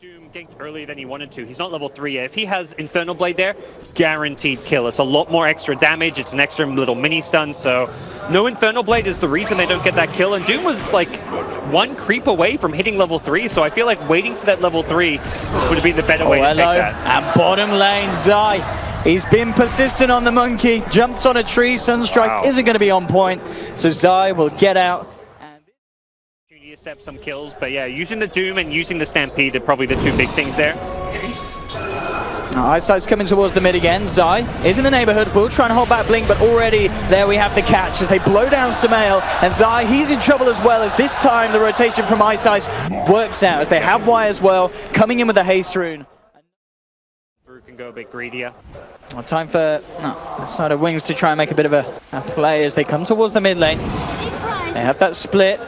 Doom ganked earlier than he wanted to. He's not level 3 yet. If he has Infernal Blade there, guaranteed kill. It's a lot more extra damage. It's an extra little mini stun. So no Infernal Blade is the reason they don't get that kill. And Doom was like one creep away from hitting level 3. So I feel like waiting for that level 3 would have been the better way to take that. And bottom lane, Zai. He's been persistent on the monkey. Jumps on a tree. Sunstrike isn't going to be on point. So Zai will get out. Accept some kills, but yeah, using the Doom and using the Stampede are probably the two big things there. Eyesight's coming towards the mid again. Zai is in the neighborhood. Will try and hold back Blink, but already there we have the catch as they blow down Sumail. And Zai, he's in trouble as well, as this time the rotation from Eyesight works out as they have Y as well, coming in with the haste rune. Brew can go a bit greedier. Well, time for the side of Wings to try and make a bit of a play as they come towards the mid lane. They have that split.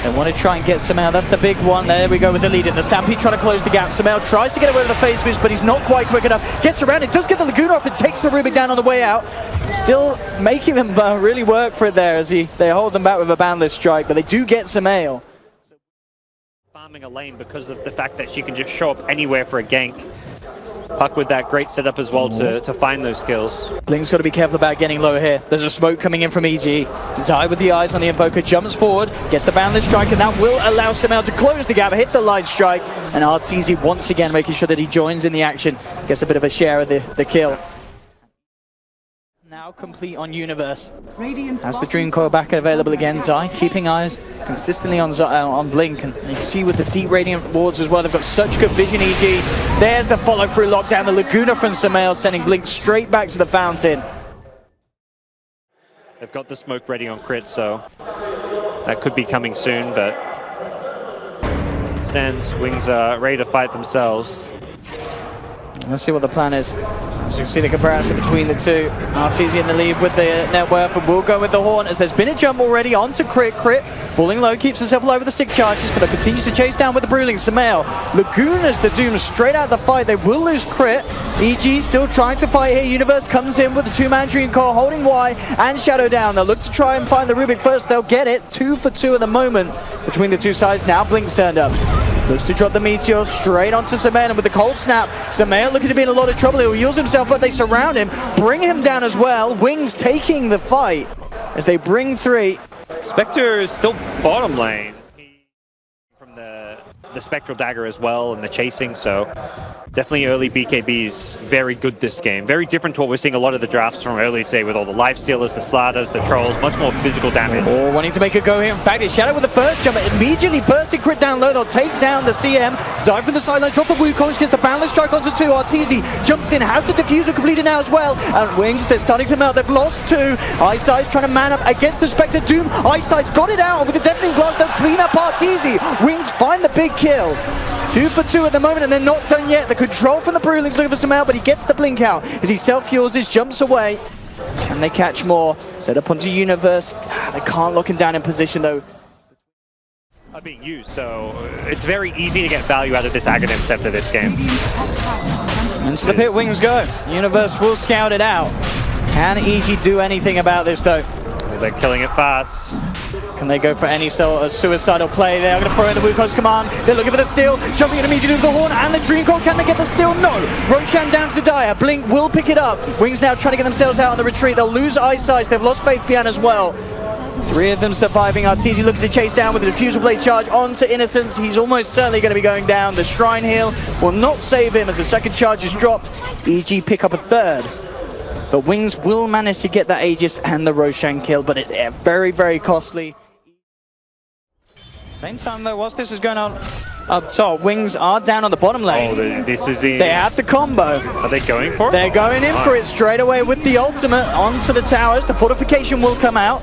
They want to try and get Sumail. That's the big one. There we go with the leader. The Stampede trying to close the gap. Sumail tries to get away with the face boost, but he's not quite quick enough. Gets around it, does get the Laguna off and takes the Rubik down on the way out. Still making them really work for it there as they hold them back with a boundless strike, but they do get Sumail. Farming a lane because of the fact that she can just show up anywhere for a gank. Puck with that great setup as well to find those kills. Blink's got to be careful about getting low here. There's a smoke coming in from EG. Zai with the eyes on the Invoker jumps forward, gets the boundless strike, and that will allow Sumail to close the gap, hit the light strike, and Arteezy once again making sure that he joins in the action, gets a bit of a share of the kill. Now complete on Universe. As the Dream Coil back available again, Zai keeping eyes consistently on Blink, and you can see with the deep Radiant wards as well, they've got such good vision. EG, there's the follow through lockdown, the Laguna from Sumail sending Blink straight back to the fountain. They've got the smoke ready on crit, so that could be coming soon, but as it stands, Wings are ready to fight themselves. Let's see what the plan is. As you can see the comparison between the two. Arteezy in the lead with the net worth, and will go with the Horn as there's been a jump already onto Crit. Crit falling low, keeps herself alive with the stick charges, but it continues to chase down with the Bruiling. Sumail, Laguna's the Doom straight out the fight. They will lose Crit. EG still trying to fight here. Universe comes in with the two-man Dream Core holding Y and Shadow down. They'll look to try and find the Rubik first. They'll get it. 2 for 2 at the moment between the two sides. Now Blink's turned up. Looks to drop the Meteor straight onto Sumail, and with the cold snap, Sumail looking to be in a lot of trouble. He'll use himself, but they surround him, bring him down as well. Wings taking the fight as they bring 3. Spectre is still bottom lane. From the Spectral Dagger as well and the chasing, so definitely early BKB's very good this game. Very different to what we're seeing a lot of the drafts from earlier today with all the life stealers, the slaughters, the trolls, much more physical damage. Oh, wanting to make a go here. In fact, it's Shadow with the first jump, immediately bursting Crit down low. They'll take down the CM. Zai from the sideline, drop the Wukong, gets the boundless strike onto 2. Arteezy jumps in, has the diffuser completed now as well. And Wings, they're starting to melt. They've lost 2. Eyesight's trying to man up against the Spectre Doom. Eyesight's got it out with the Deafening Blast. They'll clean up Arteezy. Wings find the big kill. 2 for 2 at the moment, and they're not done yet. The control from the Brewling's looking for Sumail, but he gets the blink out as he self-fuels his, jumps away. And they catch more. Set up onto Universe. They can't lock him down in position though. Are being used, so it's very easy to get value out of this Aghanim Scepter this game. Into the pit Wings go. Universe will scout it out. Can EG do anything about this though? They're killing it fast. Can they go for any sort of suicidal play? They are going to throw in the Wukong's command. They're looking for the steal, jumping in immediately with the Horn and the Dream Core. Can they get the steal? No. Roshan down to the Dire. Blink will pick it up. Wings now trying to get themselves out on the retreat. They'll lose Eyesight. They've lost Faith Pian as well. 3 of them surviving. Arteezy looking to chase down with the Diffusal Blade charge onto Innocence. He's almost certainly going to be going down. The Shrine Heal will not save him as the second charge is dropped. EG pick up a 3rd. But Wings will manage to get that Aegis and the Roshan kill, but it's very, very costly. Same time though, whilst this is going on up top, Wings are down on the bottom lane. Oh, this is the... They have the combo. Are they going for it? They're going in for it straight away with the ultimate onto the towers. The fortification will come out.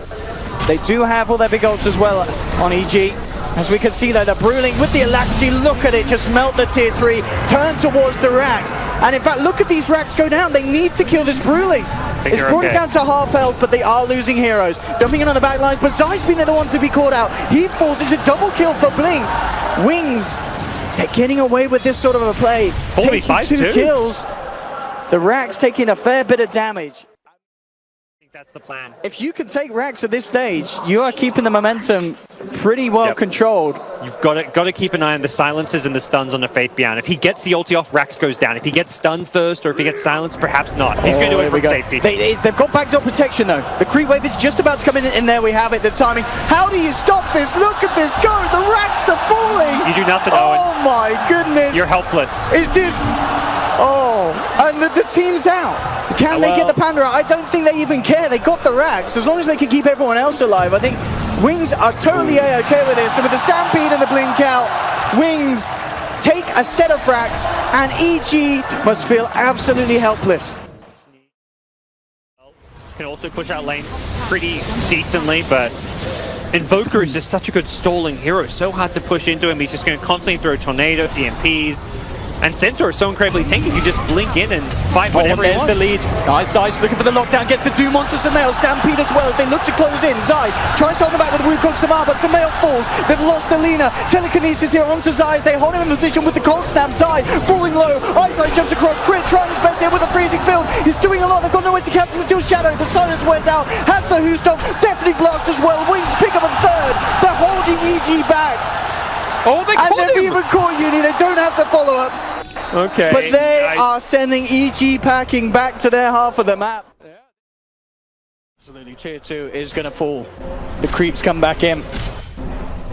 They do have all their big ults as well on EG. As we can see though, the Bruiling with the Alacrity, look at it, just melt the tier 3, turn towards the racks. And in fact, look at these racks go down. They need to kill this Bruiling. It's brought it down to half health, but they are losing heroes. Dumping in on the back lines, but Zai's been the one to be caught out. He falls, it's a double kill for Blink. Wings, they're getting away with this sort of a play. Taking 2 kills. The racks taking a fair bit of damage. that's the plan. If you can take Rax at this stage, you are keeping the momentum pretty well controlled. You've got to keep an eye on the silences and the stuns on the Faith Beyond. If he gets the ulti off, Rax goes down. If he gets stunned first, or if he gets silenced, perhaps not. He's going to do it from safety. They've got backdoor protection though. The creep wave is just about to come in, and there we have it. The timing. How do you stop this? Look at this go. The Rax are falling. You do nothing, Owen. Oh my goodness. You're helpless. Is this? Oh, and the team's out. Can they get the Panda out? I don't think they even care. They got the Rax. As long as they can keep everyone else alive, I think Wings are totally A-okay with this. So with the Stampede and the Blink out, Wings take a set of Rax, and EG must feel absolutely helpless. Can also push out lanes pretty decently, but Invoker is just such a good stalling hero. So hard to push into him. He's just going to constantly throw Tornado, EMPs. And Centaur is so incredibly tanky, you just blink in and fight whatever you want. There's the lead. Nice size, looking for the lockdown, gets the Doom onto Samael. Stampede as well as they look to close in. Zai tries to hold them back with Wukong Samar, but Samael falls. They've lost Alina. Telekinesis here onto Zai as they hold him in position with the cold snap. Zai falling low. Ice jumps across. Crit trying his best here with the freezing field. He's doing a lot. They've got no way to cancel until Shadow. The silence wears out. Has the Who Stomp. Definitely blast as well. Wings pick up a third. They're holding EG back. Oh, they've even caught Uni. They don't have the follow-up. Okay. But they are sending EG packing back to their half of the map. Yeah. Absolutely, tier 2 is going to fall. The creeps come back in.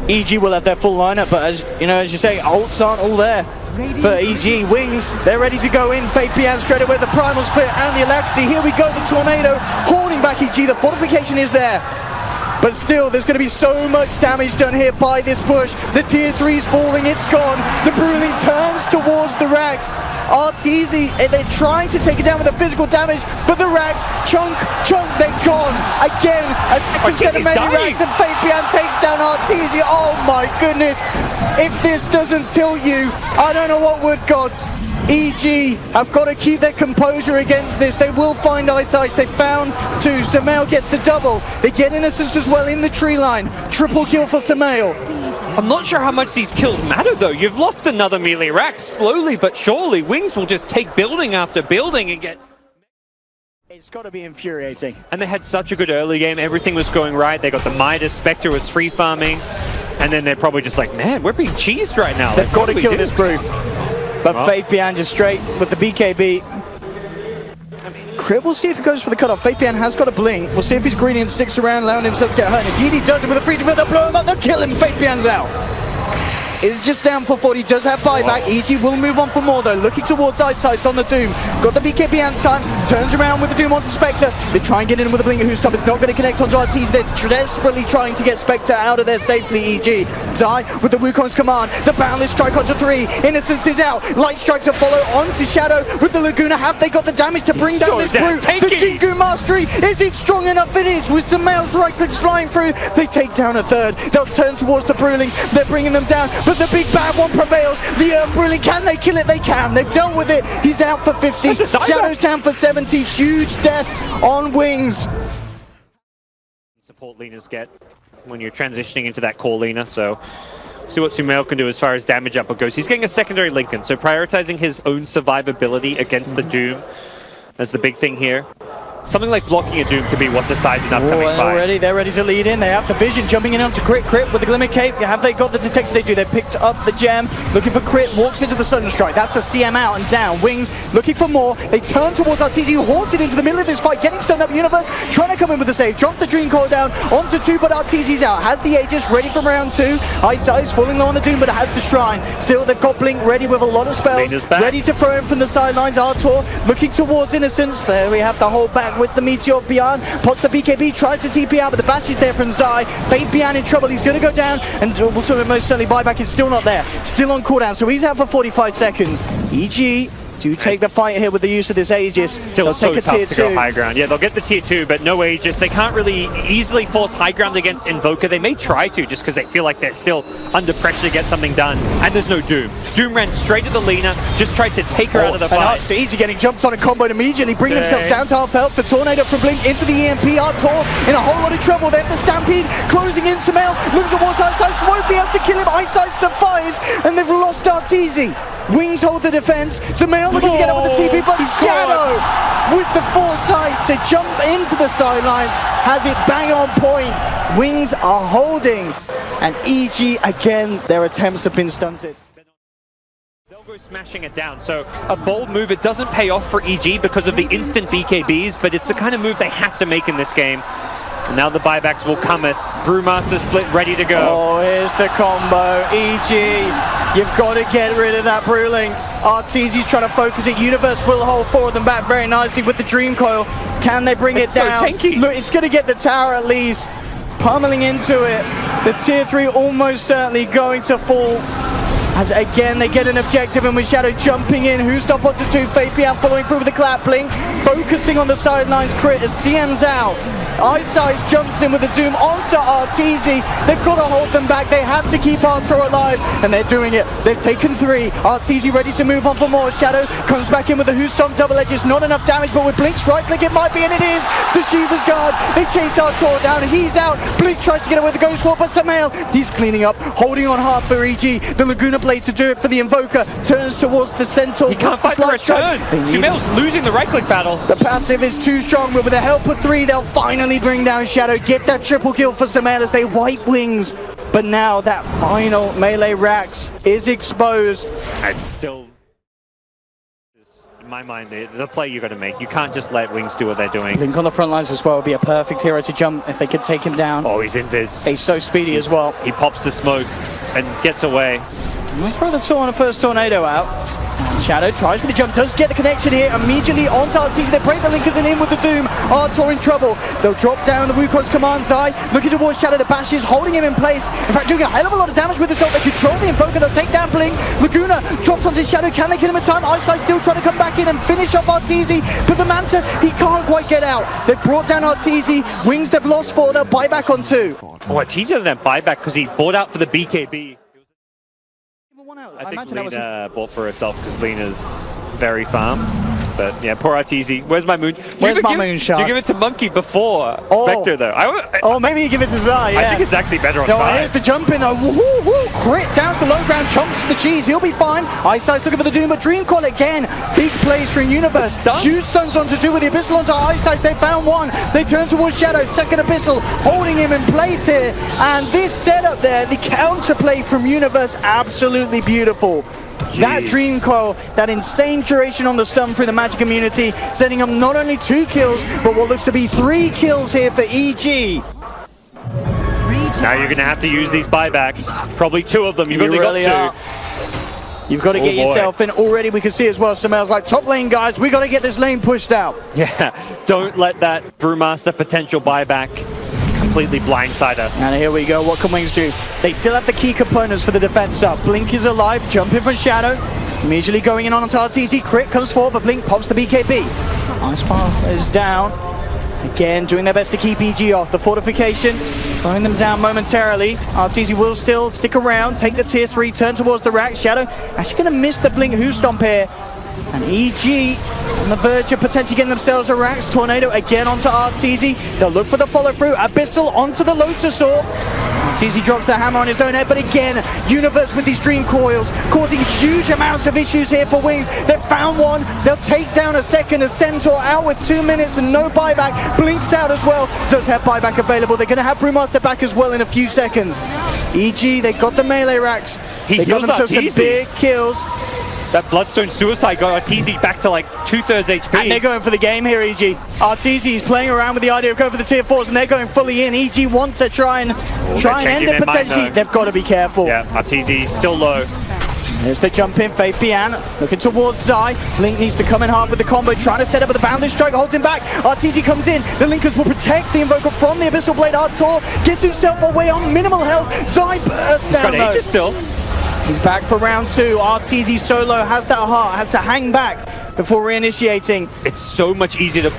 EG will have their full lineup, but as you say, ults aren't all there. For EG, Wings, they're ready to go in. Faith Beyond straight away, the Primal Split and the Alacrity. Here we go, the Tornado holding back EG. The fortification is there. But still, there's going to be so much damage done here by this push. The tier 3's falling, it's gone. The Bruiling turns towards the Rax. Arteezy, they're trying to take it down with the physical damage, but the Rax, chunk, they're gone. Again, a second set of many Rax, and Faith Beyond takes down Arteezy. Oh my goodness. If this doesn't tilt you, I don't know what would, gods. EG have got to keep their composure against this. They will find Ice Ice. They found two. Samael gets the double. They get Innocence as well in the tree line. Triple kill for Samael. I'm not sure how much these kills matter though. You've lost another melee Rax. Slowly but surely, Wings will just take building after building and get... It's got to be infuriating. And they had such a good early game. Everything was going right. They got the Midas. Spectre was free farming. And then they're probably just like, man, we're being cheesed right now. They've got to kill this brew. But Faith Beyond just straight with the BKB. Crit, we'll see if he goes for the cutoff. Faith Beyond has got a blink. We'll see if he's greedy and sticks around, allowing himself to get hurt. And indeed he does it with a free defense. They'll blow him up, they'll kill him. Faith Beyond's out. Is just down for 40, does have buyback. EG will move on for more though, looking towards Ice Ice on the Doom. Got the BKB ant time, turns around with the Doom onto Spectre. They try and get in with the Blinker Who Stop. It's not going to connect onto Arteezy. They're desperately trying to get Spectre out of there safely, EG. Zai with the Wukong's command. The Boundless Strike onto 3. Innocence is out. Light Strike to follow onto Shadow with the Laguna. Have they got the damage to bring down this brute? The Jingu Mastery, is it strong enough? It is, with Samael's right clicks flying through. They take down a third. They'll turn towards the Bruiling. They're bringing them down, but the big bad one prevails. The Bruiling, can they kill it? They can. They've dealt with it. He's out for 50. Shadow's down for 70. Huge death on Wings. Support Lenas get when you're transitioning into that core Lina, so see what Sumail can do as far as damage output goes. He's getting a secondary Lincoln, so prioritizing his own survivability against the Doom. That's the big thing here. Something like blocking a Doom could be what decides an upcoming fight. They're ready to lead in. They have the vision, jumping in onto Crit with the Glimmer Cape. Have they got the detection? They do. They picked up the gem, looking for Crit, walks into the Sudden Strike. That's the CM out and down. Wings looking for more. They turn towards Arteezy, haunted into the middle of this fight, getting stunned up. Universe trying to come in with the save. Drops the Dream Core down onto 2, but Arteezy's out. Has the Aegis ready for round 2. Ice Ice falling low on the Doom, but it has the Shrine. Still, they've got Blink ready with a lot of spells. Ready to throw in from the sidelines. Artor looking towards Innocence. There we have the hold back with the Meteor Beyond. Pots the BKB, tries to TP out, but the bash is there from Zai. Faith Beyond in trouble. He's going to go down, and also most certainly Buyback is still not there. Still on cooldown, so he's out for 45 seconds. EG do take the fight here with the use of this Aegis. Still so tough to go high ground. Yeah, they'll get the tier 2, but no Aegis. They can't really easily force high ground against Invoker. They may try to, just because they feel like they're still under pressure to get something done. And there's no Doom. Doom ran straight to the Lina, just tried to take her out of the fight. It's easy getting jumped on and comboed immediately, bringing himself down to half health. The Tornado from Blink into the EMP. Artor in a whole lot of trouble. They have the Stampede closing in. Samael looking towards Ice Ice, won't be able to kill him. Ice Ice survives, and they've lost Arteezy. Wings hold the defense. Sumail looking to get up with the TP, but Shadow with the foresight to jump into the sidelines has it bang on point. Wings are holding, and EG again, their attempts have been stunted. They'll go smashing it down. So a bold move, it doesn't pay off for EG because of the instant BKBs, but it's the kind of move they have to make in this game. And now the buybacks will cometh. Brewmaster split ready to go. Oh, here's the combo. EG, you've got to get rid of that Brewling. Arteezy's trying to focus it. Universe will hold four of them back very nicely with the Dream Coil. Can they bring it down? So tanky. Look, it's going to get the tower at least. Pummeling into it. The tier 3 almost certainly going to fall. As again, they get an objective, and with Shadow jumping in, who's stop onto 2, Fabian following through with the clap blink, focusing on the sidelines crit as CM's out. Eyesight jumps in with the Doom onto Arteezy. They've got to hold them back. They have to keep Arto alive, and they're doing it. They've taken 3. Arteezy ready to move on for more. Shadow comes back in with the Who Stomp double edges. Not enough damage, but with Blink's right click, it might be, and it is. The Shiva's guard. They chase Arto down, and he's out. Blink tries to get away with the Ghost Wall, but Sumail, he's cleaning up, holding on hard for EG. The Laguna Blade to do it for the Invoker. Turns towards the Centaur. He can't fight the return. Sumail's losing the right click battle. The passive is too strong, but with the help of 3, they'll finally bring down Shadow. Get that triple kill for Sumail as they wipe Wings. But now that final melee Rax is exposed. It's still, in my mind, the play you got to make. You can't just let Wings do what they're doing. Link on the front lines as well would be a perfect hero to jump if they could take him down. Oh, he's invis. He's so speedy as well. He pops the smokes and gets away. We'll throw the tour on the first tornado out. And Shadow tries for the jump, does get the connection here, immediately onto Arteezy. They break the linkers and in with the Doom. Artor in trouble. They'll drop down the Wukong's command side, looking towards Shadow. The Bash is holding him in place. In fact, doing a hell of a lot of damage with this ult. They control the Invoker, they'll take down Blink. Laguna dropped onto Shadow. Can they kill him in time? Eyesight still trying to come back in and finish off Arteezy, but the Manta, he can't quite get out. They've brought down Arteezy. Wings, they've lost 4. They'll buy back on 2. Oh, Arteezy doesn't have buyback because he bought out for the BKB. I think Lena bought for herself because Lena's very farm. But yeah, poor Arteezy. Where's my moon? Where's my moonshot? Do you give it to Monkey before Spectre though? Oh, maybe you give it to Zai, yeah. I think it's actually better on Zai. Here's the jump in though. Woo, woo, crit down to the low ground, jumps to the cheese. He'll be fine. Eyesight's looking for the Doom, but Dream Call again. Big plays for Universe. Huge stuns on to do with the Abyssal onto Eyesight. They found one. They turn towards Shadow. Second Abyssal holding him in place here. And this setup there, the counterplay from Universe, absolutely beautiful. Jeez. That Dream Coil, that insane duration on the stun through the Magic immunity, setting up not only 2 kills, but what looks to be 3 kills here for EG. Now you're going to have to use these buybacks. Probably 2 of them. You've only got 2. You've got to get yourself in already. We can see as well, Sumail's like, top lane, guys. We got to get this lane pushed out. Yeah, don't let that Brewmaster potential buyback completely blindside us. And here we go. What can Wings do? They still have the key components for the defense up. Blink is alive, jumping from Shadow. Immediately going in on Arteezy. Crit comes forward, but Blink pops the BKB. Ice Path is down. Again, doing their best to keep EG off. The fortification, slowing them down momentarily. Arteezy will still stick around, take the tier 3, turn towards the rack. Shadow actually going to miss the Blink Who Stomp here. And EG on the verge of potentially getting themselves a Rax. Tornado again onto Arteezy. They'll look for the follow through. Abyssal onto the Lotusaur. Arteezy drops the hammer on his own head, but again, Universe with these Dream Coils, causing huge amounts of issues here for Wings. They've found one. They'll take down a second. A Centaur out with 2 minutes and no buyback. Blinks out as well. Does have buyback available. They're going to have Brewmaster back as well in a few seconds. EG, they got the melee Rax. They got themselves some big kills. That Bloodstone Suicide got Arteezy back to like 2/3 HP. And they're going for the game here, EG. Arteezy is playing around with the idea of going for the tier 4s, and they're going fully in. EG wants to try and end it potentially. They've got to be careful. Yeah, Arteezy still low. There's the jump in, Fabian looking towards Zai. Blink needs to come in hard with the combo, trying to set up with the Boundless Strike, holds him back. Arteezy comes in, the Linkers will protect the Invoker from the Abyssal Blade. Artor gets himself away on minimal health. Zai bursts down though. He's got Aegis still. He's back for round 2. Arteezy solo has that heart, has to hang back before reinitiating. It's so much easier to...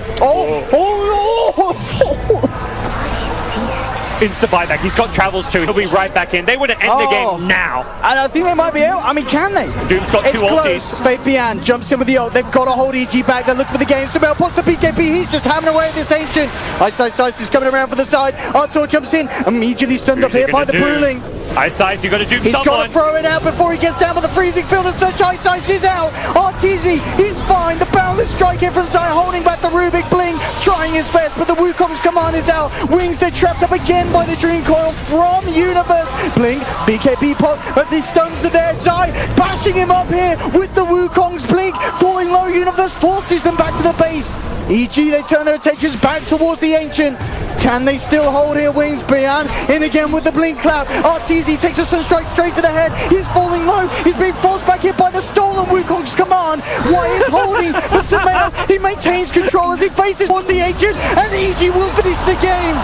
Insta buyback. He's got travels too. He'll be right back in. They would have ended the game now. And I think they might be able. I mean, can they? Doom's got 2 ultis. Fabian jumps in with the ult. They've got to hold EG back. They look for the game. Sumail pops the BKB. He's just hammering away at this Ancient. Eyesight is coming around for the side. Artor jumps in. Immediately stunned up here by the Brewling. Ice Ice, you got to do He's got someone. to throw it out before he gets down with the freezing field and such. Ice Ice is out. RTZ, he's fine. The boundless strike here from Zai, holding back the Rubik. Blink, trying his best, but the Wukong's command is out. Wings, they're trapped up again by the Dream Coil from Universe. Blink, BKB pop, but the stuns are there. Zai bashing him up here with the Wukong's Blink. Falling low, Universe forces them back to the base. EG, they turn their attentions back towards the Ancient. Can they still hold here? Wings, Bian in again with the Blink clap. RTZ takes a Sunstrike straight to the head. He's falling low. He's being forced back here by the stolen Wukong's command. Why is holding? But Sameo, he maintains control as he faces towards the Ancient, and EG will finish the game.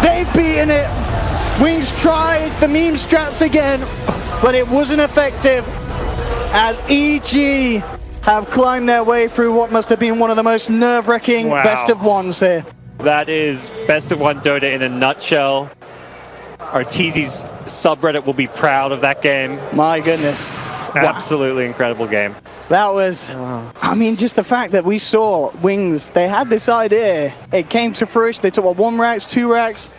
They've beaten it. Wings tried the meme strats again, but it wasn't effective as EG have climbed their way through what must have been one of the most nerve-wracking best of ones here. That is best of one Dota in a nutshell. Arteezy's subreddit will be proud of that game. My goodness. Absolutely incredible game. That was, I mean, just the fact that we saw Wings, they had this idea, it came to fruition, they took 1 racks, 2 racks,